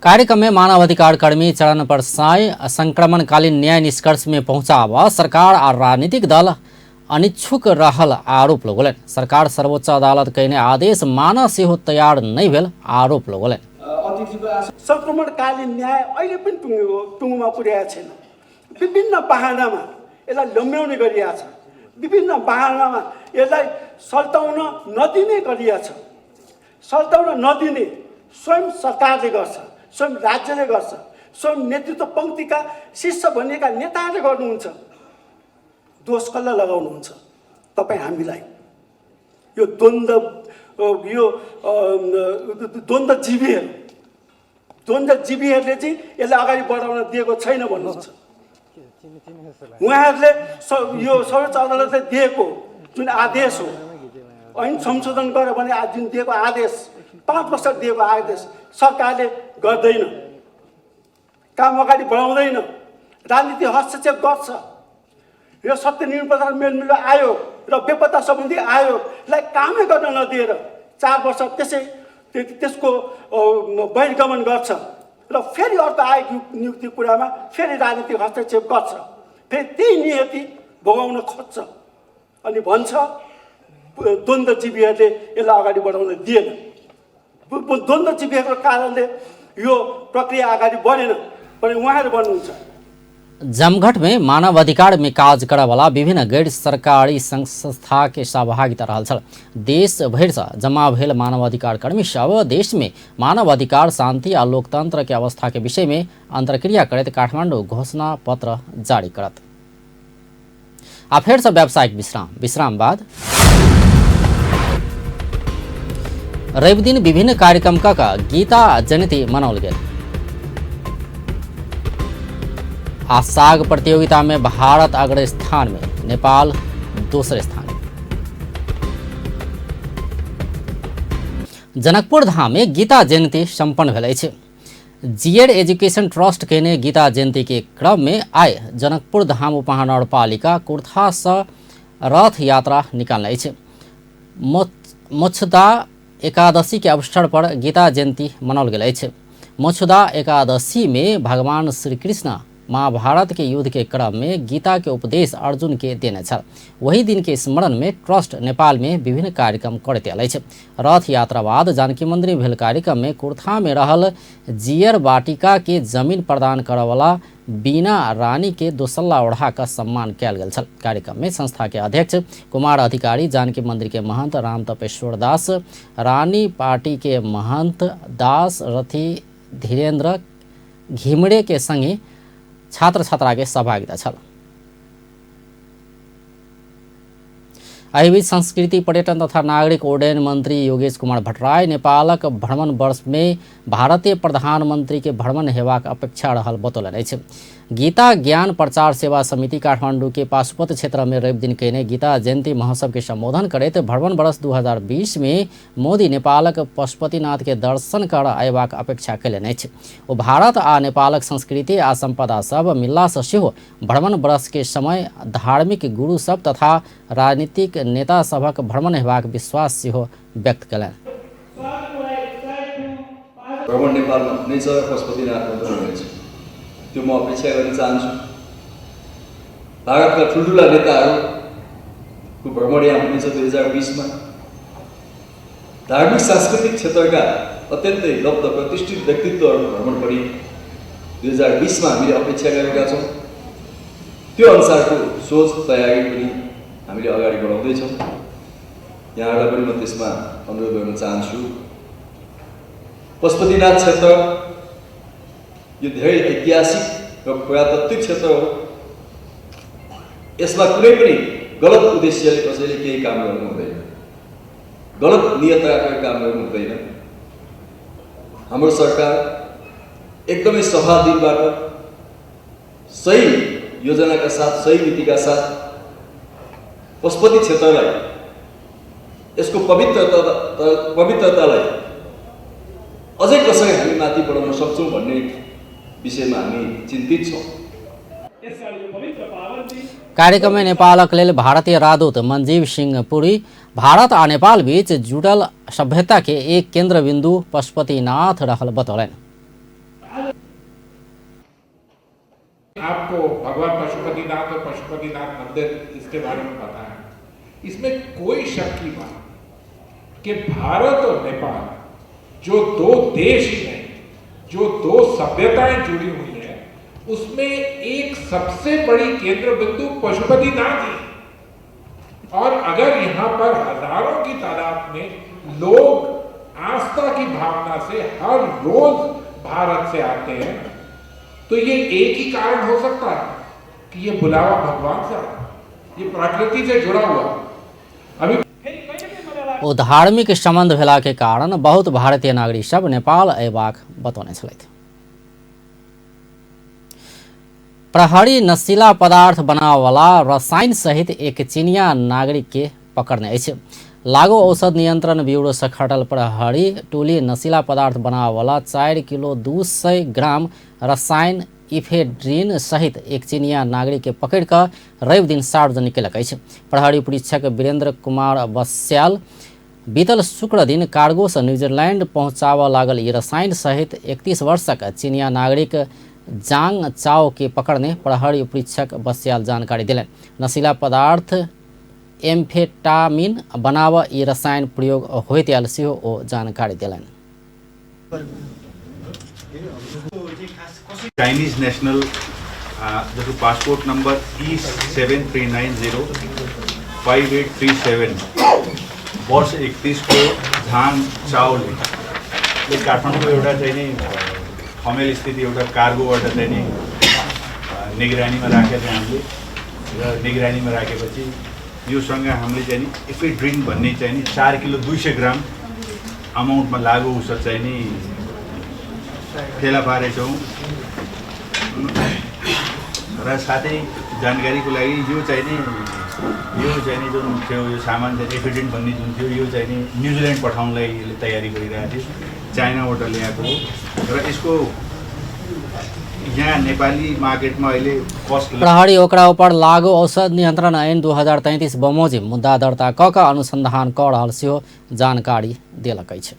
कार्यक्रम में मानवाधिकार कर्मी चरण परसाई संक्रमणकालीन न्याय निष्कर्ष में पहुंचावा सरकार और राजनीतिक दल अनिच्छुक रहल आरोप लगौलन। सरकार सर्वोच्च अदालत कहने आदेश माना से हो तैयार नहीं भेल आरोप लगौलन। संक्रमणकालीन न्याय अहिले पनि टुङ्गोमा पुर्याएको छैन। विभिन्न बहानामा यसलाई लम्ब्याउने गरिएको छ, विभिन्न बहानामा यसलाई सल्टाउन नदिने गरिएको छ। सल्टाउन नदिने स्वयं सरकारले गर्छ, स्वयं राज्यले गर्छ, स्वयं नेतृत्व पङ्क्तिका शीर्ष भनिएका नेताहरूले गर्नुहुन्छ। दोष कसलाई लगाउनुहुन्छ? तपाईँ हामीलाई। यो द्वन्द्वजीवीहरूले चाहिँ यसलाई अगाडि बढाउन दिएको छैन भन्नुहुन्छ। उहाँहरूले यो सर्वोच्च अदालतले दिएको जुन आदेश हो, ऐन संशोधन गर भने जुन दिएको आदेश, 5 वर्ष दिएको आदेश सरकारले गर्दैन, काम अगाडि बढाउँदैन, राजनीति हस्तक्षेप गर्छ। यो सत्य निरूपण मेलमिलाप आयोग र बेपत्ता सम्बन्धी आयोगलाई कामै गर्न नदिएर 4 वर्ष त्यसको बहिर्गमन गर्छ र फेरि अर्को आयोग नियुक्ति कुरामा फेरि राजनीतिक हस्तक्षेप गर्छ, फेरि त्यही नियति भोगाउन खोज्छ अनि भन्छ द्वन्द्वजीवीहरूले यसलाई अगाडि बढाउन दिएन। द्वन्द्वजीवीहरूको कारणले यो प्रक्रिया अगाडि बढेन भने उहाँहरू भन्नुहुन्छ। जमघट में मानवाधिकार में काज करे वाला विभिन्न गैर सरकारी संघ संस्था के सहभागिता रहल छल। देश भर से जमा भेल मानवाधिकार कर्मी सब देश में मानवाधिकार, शांति और लोकतंत्र के अवस्था के विषय में अंतर्क्रिया करते काठमांडू घोषणा पत्र जारी करत। आ फिर से व्यावसायिक विश्राम बाद रवि दिन विभिन्न कार्यक्रम का गीता जयंती मनावल गया। आज साग प्रतियोगिता में भारत अग्र स्थान में, नेपाल दूसरे स्थान में। जनकपुर धाम में गीता जयंती संपन्न भेल अछि। जीएड एजुकेशन ट्रस्ट के ने गीता जयंती के क्रम में आय जनकपुर धाम उपमहानगरपालिका कुर्था से रथ यात्रा निकालने अछि। मोक्षदा एकादशी के अवसर पर गीता जयंती मनाओल गेल अछि। मोक्षदा एकादशी में भगवान श्री कृष्ण महाभारत के युद्ध के क्रम में गीता के उपदेश अर्जुन के देने छल। वही दिन के स्मरण में ट्रस्ट नेपाल में विभिन्न कार्यक्रम करते आयल छै। रथ यात्रा बाद जानकी मंदिर भेल कार्यक्रम में कुर्था में रहल जियर वाटिका के जमीन प्रदान करे वाला बीना रानी के दोसल्ला ओढ़ा का सम्मान कयल गेल छल। कार्यक्रम में संस्था के अध्यक्ष कुमार अधिकारी, जानकी मंदिर के महंत राम तपेश्वर दास, रानी पार्टी के महंत दास रथी धीरेन्द्र घिमड़े के संगे छात्र छात्रा के सहभागिता छल। एहि बीच संस्कृति, पर्यटन तथा नागरिक उड्डयन मंत्री योगेश कुमार भट्टराई नेपालक भ्रमण वर्ष में भारतीय प्रधानमंत्री के भ्रमण हेबाक अपेक्षा रहल बतौलनि अछि। गीता ज्ञान प्रचार सेवा समिति काठमांडू के पाशुपत क्षेत्र में रवि दिन केने गीता जयंती महोत्सव के संबोधन करैत भ्रमण वर्ष 2020 में मोदी नेपालक पशुपतिनाथ के दर्शन कर अयबाक अपेक्षा कयलनि अछि। ओ भारत आ नेपालक संस्कृति आ संपदा सब मिलला सँ सेहो भ्रमण वर्ष के समय धार्मिक गुरु सब तथा राजनीतिक नेता सभक भ्रमण हेबाक विश्वास सेहो व्यक्त कयलनि। भ्रमण नेपालमा हुने छ, पशुपतिनाथमा पनि हुनेछ, त्यो म अपेक्षा गर्न चाहन्छु। भारतका ठुल्ठुला नेताहरूको भ्रमण यहाँ हुनेछ 2020 मा। धार्मिक सांस्कृतिक क्षेत्रका अत्यन्तै लब्ध प्रतिष्ठित व्यक्तित्वहरूको भ्रमण पनि 2020 मा हामीले अपेक्षा गरेका छौँ। त्यो अनुसारको सोच तयारी पनि हामीले अगाडि बढाउँदैछौँ। यहाँबाट पनि म त्यसमा अनुरोध गर्न चाहन्छु। पशुपतिनाथ क्षेत्र यो धेरै ऐतिहासिक र पुरातात्विक क्षेत्र हो। यसमा कुनै पनि गलत उद्देश्यले कसैले केही काम गर्नु हुँदैन, गलत नियतका काम गर्नु हुँदैन। हाम्रो सरकार एकदमै सफा दिलबाट सही योजनाका साथ, सही नीतिका साथ पशुपति क्षेत्रलाई, यसको पवित्रतालाई अझै कसरी हामी माथि बढाउन सक्छौँ भन्ने विषयमा हामी चिन्तित छौँ। कार्यक्रम में नेपालक लेल भारतीय राजदूत मंजीव सिंह पुरी भारत आ नेपाल बीच जुड़ल सभ्यता के एक केंद्र बिंदु पशुपतिनाथ रहल बतौलन। आपको भगवान पशुपतिनाथ और पशुपतिनाथ मंदिर इसके बारे में पता है। इसमें कोई शक की बात कि भारत और नेपाल जो दो देश हैं, जो दो सभ्यताएं जुड़ी हुई हैं, उसमें एक सबसे बड़ी केंद्र बिंदु पशुपतिनाथ ही। और अगर यहाँ पर हजारों की तादाद में लोग आस्था की भावना से हर रोज भारत से आते हैं, तो ये एक ही कारण हो सकता है कि ये बुलावा भगवान से आता है, ये प्रकृति से जुड़ा हुआ। अभी ओ धार्मिक संबंध भेला के कारण बहुत भारतीय नागरिक सब नेपाल अयबाक बतौने छलथि। प्रहरी नशीला पदार्थ बनावला रसायन सहित एक चीनिया नागरिक के पकड़ने अछि। लागू औषध नियंत्रण ब्यूरो सखटल प्रहरी टोली नशीला पदार्थ बनावला 4 किलो 200 ग्राम रसायन इफेड्रिन सहित एक चीनिया नागरिक के पकड़ कर रवि दिन सार्वजनिक केलक अछि। प्रहरी परीक्षक वीरेंद्र कुमार बस्याल बीतल शुक्र दिन कार्गो से न्यूजीलैंड पहुंचाव लागल ई रसायन सहित 31 वर्षक चीनिया नागरिक जांग चाओ के पकड़ने प्रहरी परीक्षक बस्याल जानकारी दिलन। नशीला पदार्थ एम्फेटामिन बनाव ई रसायन प्रयोग होइत आयल सेहो ओ जानकारी दिलन। चाइनीज नेशनल जसको पासपोर्ट नंबर E73905837 वर्ष 31 को झाङ चाओले काठमाडौँको एउटा चाहिँ नि खमेल स्थित एउटा कार्गोबाट चाहिँ नि निगरानीमा राखेर हामीले र निगरानीमा राखेपछि योसँग हामीले चाहिँ नि इफेड्रिन भन्ने चाहिँ नि 4 किलो 200 ग्राम अमाउन्टमा लागु औषध चाहिँ नि फेला पारेछौँ। र साथै जानकारीको लागि यो चाहिँ नि जुन थियो यो सामान चाहिँ एफिडेन्ट भन्ने जुन थियो यो चाहिँ नि न्युजिल्यान्ड पठाउनलाई तयारी गरिरहेको थियो, चाइनाबाट ल्याएको हो। र यसको यहाँ नेपाली मार्केटमा अहिले कस्ट प्रहरी ओकरा ऊपर लागू औषध नियन्त्रण ऐन 2033 बमोजिम मुद्दा दर्ता क के अनुसंधान क रहल सेहो जानकारी देलक अछि।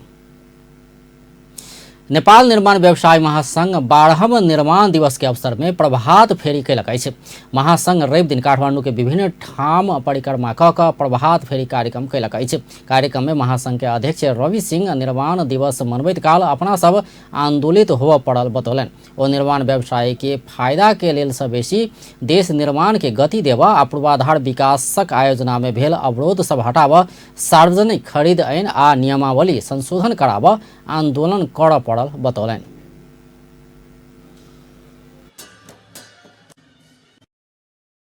नेपाल निर्माण व्यवसाय महासंघ 12वां निर्माण दिवस के अवसर में प्रभात फेरी कैलक अछि। महासंघ रवि दिन काठमांडू के विभिन्न ठाम परिक्रमा क के प्रभात फेरी कार्यक्रम कैलक अछि। कार्यक्रम में महासंघ के अध्यक्ष रवि सिंह निर्माण दिवस मनबैत काल अपना सब आंदोलित होव पड़ल बतौलन। ओ निर्माण व्यवसाय के फायदा के लेल से बेसी देश निर्माण के गति देवा आ पूर्वाधार विकासक आयोजना में भेल अवरोध सब हटाव, सार्वजनिक खरीद ऐन आ नियमावली संशोधन कराव आंदोलन कर पड़ल बतौलन।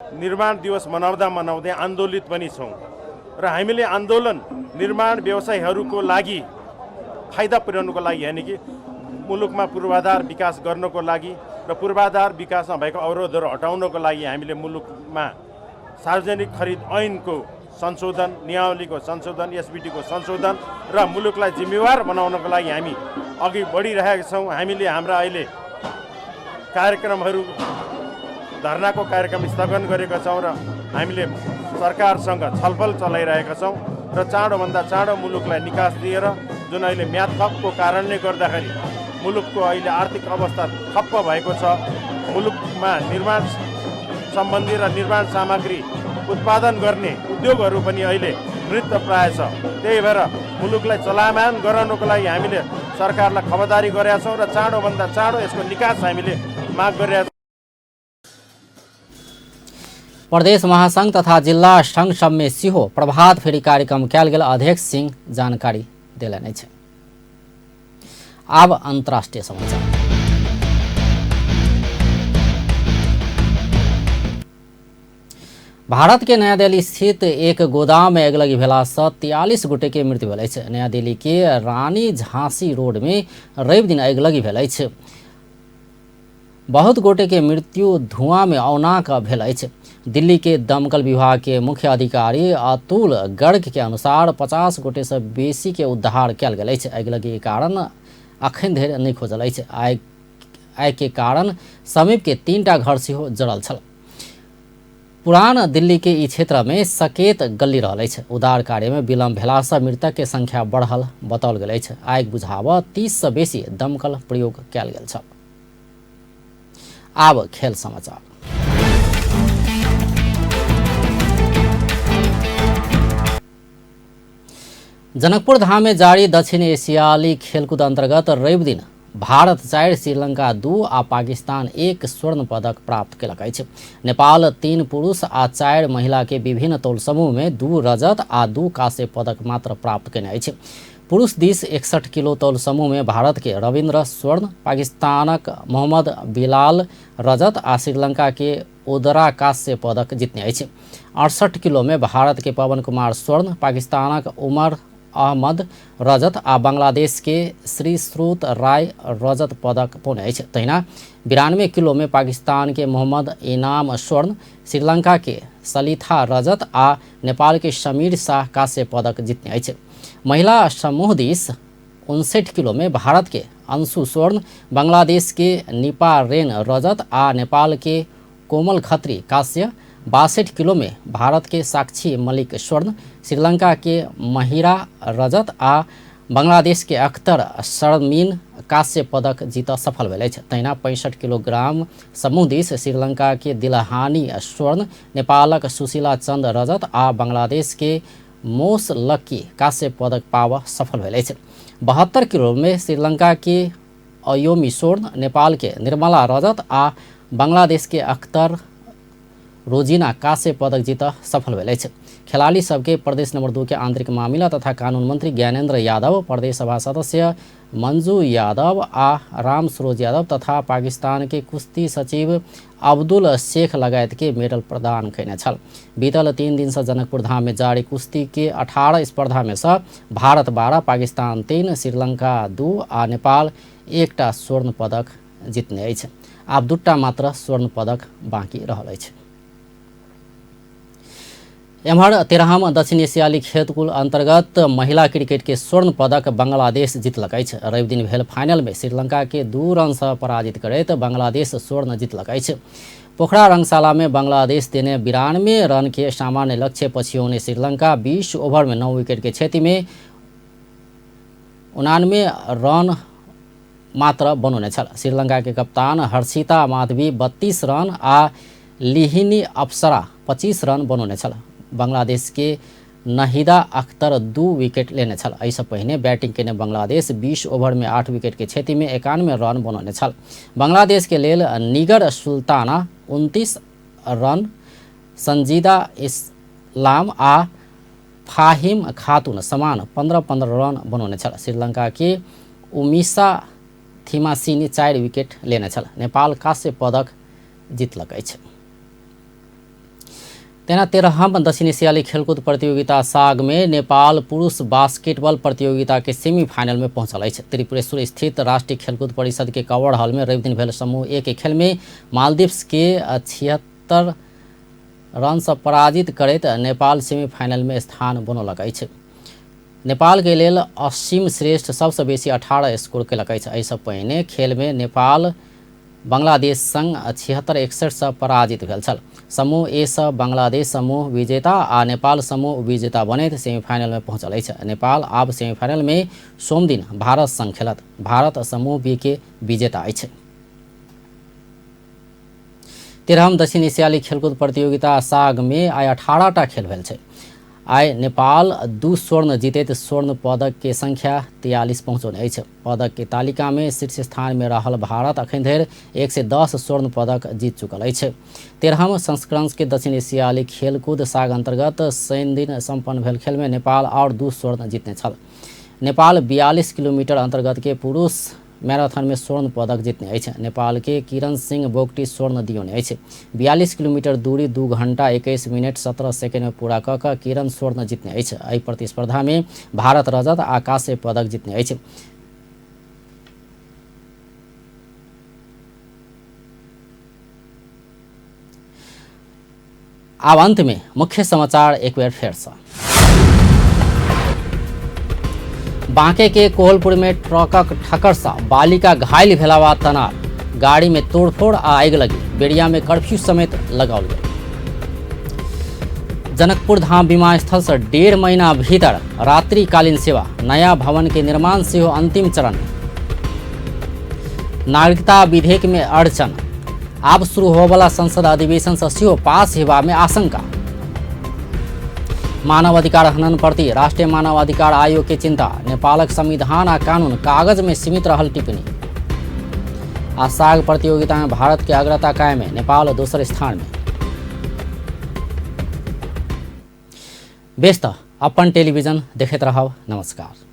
निर्माण दिवस मनाउँदै आन्दोलित पनि छौँ र हामीले आन्दोलन निर्माण व्यवसायीहरूको लागि फाइदा पुर्याउनुको लागि यानि कि मुलुकमा पूर्वाधार विकास गर्नको लागि र पूर्वाधार विकासमा भएको अवरोधहरू हटाउनको लागि हामीले मुलुकमा सार्वजनिक खरिद ऐनको संशोधन, नियमावलीको संशोधन, एसबिटीको संशोधन र मुलुकलाई जिम्मेवार बनाउनको लागि हामी अघि बढिरहेका छौँ। हामीले हाम्रा अहिले कार्यक्रमहरू धरनाको कार्यक्रम स्थगन गरेका छौँ र हामीले सरकारसँग छलफल चलाइरहेका छौँ र चाँडोभन्दा चाँडो मुलुकलाई निकास दिएर जुन अहिले म्यादको कारणले गर्दाखेरि मुलुकको अहिले आर्थिक अवस्था ठप्प भएको छ, मुलुकमा निर्माण सम्बन्धी र निर्माण सामग्री उत्पादन गर्ने उद्योगहरू पनि अहिले मृत प्राय छ। त्यही भएर मुलुकलाई चलायमान गराउनको लागि हामीले सरकारलाई खबरदारी गरेका छौँ र चाँडोभन्दा चाँडो यसको निकास हामीले माग गरिरहेका छौँ। प्रदेश महासंघ तथा जिला संघ सब में सेहो प्रभात फेरी कार्यक्रम कयल गेल अध्यक्ष सिंह जानकारी देलनि अछि। आब अंतर्राष्ट्रीय समाचार। भारत के नया दिल्ली स्थित एक गोदाम में अगलगी भेला से 43 गोटे के मृत्यु भेल अछि। नया दिल्ली के रानी झांसी रोड में रवि दिन अगलगी भेल अछि। बहुत गोटे के मृत्यु धुआं में औनाक भेल अछि। दिल्ली के दमकल विभाग के मुख्य अधिकारी अतुल गर्ग के अनुसार 50 गोटे से बेसी के उद्धार कयल गेल अछि। अगलगी के कारण अखन धरि नहि खोजल अछि। आग के कारण समीप के 3टा घर सेहो जड़ल छल। पुरान दिल्ली के ई क्षेत्र में सकेत गली रहल अछि। उद्धार कार्य में विलम्ब भेला से मृतक के संख्या बढ़ल बताओल गेल अछि। आग बुझाबऽ 30 से बेसी दमकल प्रयोग कयल गेल छल। आब खेल समाचार। जनकपुर धाम में जारी दक्षिण एशियाली खेलकूद अंतर्गत रवि दिन भारत 4, श्रीलंका 2 आ पाकिस्तान 1 स्वर्ण पदक प्राप्त केलक अछि। नेपाल 3 पुरुष आ 4 महिला के विभिन्न तौल समूह में 2 रजत आ 2 कांस्य पदक मात्र प्राप्त केने अछि। पुरुष दिस 61 किलो तौल समूह में भारत के रविंद्र स्वर्ण, पाकिस्तानक मोहम्मद बिलाल रजत आ श्रीलंका के ओदरा कांस्य पदक जीतने अछि। 68 किलो में भारत के पवन कुमार स्वर्ण, पाकिस्तानक उमर अहमद रजत आ बांग्लादेश के श्री श्रुत राय रजत पदक पौने अछि। तहिना 92 किलो में पाकिस्तान के मोहम्मद इनाम स्वर्ण, श्रीलंका के सलिथा रजत आ नेपाल के समीर शाह कांस्य पदक जीतने अछि। महिला समूह दिस 59 किलो में भारत के अंशु स्वर्ण, बांग्लादेश के निपा रेन रजत आ नेपाल के कोमल खत्री कांस्य, 62 किलो में भारत के साक्षी मलिक स्वर्ण, श्रीलंका के महिरा रजत आ बांग्लादेश के अख्तर शर्मीन कांस्य पदक जीत सफल भेल अछि। तहिना 65 किलोग्राम समूह दिस श्रीलंका के दिलहानी स्वर्ण, नेपालक सुशीला चंद रजत आ बांग्लादेश के मोस लक्की कांस्य पदक पाव सफल भेल अछि। 72 किलो में श्रीलंका के अयोमी स्वर्ण, नेपाल के निर्मला रजत आ बांग्लादेश के अख्तर रोजीना कांस्य पदक जीत सफल भेल अछि। खिलाड़ी सबके प्रदेश नंबर 2 के आंतरिक मामला तथा कानून मंत्री ज्ञानेंद्र यादव, प्रदेश सभा सदस्य मंजू यादव आ राम सरोज यादव तथा पाकिस्तान के कुश्ती सचिव अब्दुल शेख लगायत के मेडल प्रदान कयने छल। बीतल 3 दिन से जनकपुर धाम में जारी कुश्ती के 18 स्पर्धा में से भारत 12, पाकिस्तान 3, श्रीलंका 2 आ नेपाल 1टा स्वर्ण पदक जीतने अछि। आब 2टा मात्र स्वर्ण पदक बाँकी रहल अछि। एम्हर 13हम दक्षिण एशियाली खेलकूद अंतर्गत महिला क्रिकेट के स्वर्ण पदक बांग्लादेश जीतलक अछि। रवि दिन भेल फाइनल में श्रीलंका के 2 रन से पराजित करैत बांग्लादेश स्वर्ण जीतलक अछि। पोखरा रंगशाला में बांग्लादेश देने 92 रन के सामान्य लक्ष्य पछियाउने श्रीलंका 20 ओवर में 9 विकेट के क्षति में 89 रन मात्र बनौने छल। श्रीलंका के कप्तान हर्षिता माधवी 32 रन आ लिहिनी अप्सरा 25 रन बनौने छल। बांग्लादेश के नहिदा अख्तर 2 विकेट लेने छल। एहिसँ पहिने बैटिंग केने बांग्लादेश 20 ओवर में 8 विकेट के क्षति में 91 रन बनौने छल। बांग्लादेश के लेल निगर सुल्ताना 29 रन, संजीदा इस्लाम आ फाहिम खातून समान 15-15 रन बनौने छल। श्रीलंका के उमिसा थिमासिनी 4 विकेट लेने छल। नेपाल कांस्य पदक जीतलक अछि। तेना 13हम दक्षिण एशियाली खेलकूद प्रतियोगिता साग में नेपाल पुरुष बास्केटबॉल प्रतियोगिता के सेमीफाइनल में पहुंचल अछि। त्रिपुरेश्वर स्थित राष्ट्रीय खेलकूद परिषद के कवर हॉल में रवि दिन भेल समूह ए के खेल में मालदीव्स के 76 रन से पराजित करैत नेपाल सेमीफाइनल में स्थान बनौलक अछि। नेपाल के लेल असीम श्रेष्ठ सबसे बेसी 18 स्कोर केलक अछि। एहिसँ पहिने खेल में नेपाल बांग्लादेश संग 76-61 से पराजित भेल छल। समूह ए से बांग्लादेश समूह विजेता आ नेपाल समूह विजेता बनैत सेमीफाइनल में पहुंचल अछि। नेपाल आब सेमीफाइनल में सोम दिन भारत संग खेलत। भारत समूह बी के विजेता अछि। 13हम दक्षिण एशियाली खेलकूद प्रतियोगिता साग में आइ 18टा खेल भेल छै। आइ नेपाल 2 स्वर्ण जीतैत स्वर्ण पदक के संख्या 43 पहुँचौने अछि। पदक के तालिका में शीर्ष स्थान में रहल भारत अखन धरि 110 स्वर्ण पदक जीत चुकल अछि। 13हम संस्करण के दक्षिण एशियाली खेलकूद साग अंतर्गत शनि दिन सम्पन्न भेल खेल में नेपाल और 2 स्वर्ण जीतने छल। नेपाल 42 किलोमीटर अंतर्गत के पुरुष मैराथन में स्वर्ण पदक जीतने अछि। नेपाल के किरण सिंह बोगटी स्वर्ण दियोने अछि। 42 किलोमीटर दूरी 2 घंटा 21 मिनट 17 सेकेंड में पूरा कऽ किरण स्वर्ण जीतने अछि। एहि प्रतिस्पर्धा में भारत रजत आ कांस्य पदक जीतने अछि। अब अंत में मुख्य समाचार एक बार फिर से। बांके के कोहलपुर में ट्रकक ठक्कर सँ बालिका घायल भेला बाद तनाव, गाड़ी में तोड़फोड़ आ आगि लगी, बेड़िया में कर्फ्यू समेत लगाओल गेल। जनकपुर धाम विमानस्थल से 1.5 महीना भीतर रात्रिकालीन सेवा, नया भवन के निर्माण से हो अंतिम चरण। नागरिकता विधेयक में अड़चन, अब शुरू होवाला संसद अधिवेशन से सेहो पास हेबा में आशंका। मानव अधिकार हनन प्रति राष्ट्रीय मानव अधिकार आयोग के चिंता, नेपालक संविधान आ कानून कागज में सीमित रहल टिप्पणी। आ साग प्रतियोगिता में भारत के अग्रता कायम है, नेपाल दूसरे स्थान में। व्यस्त अपन टेलीविजन देखते रहब। नमस्कार।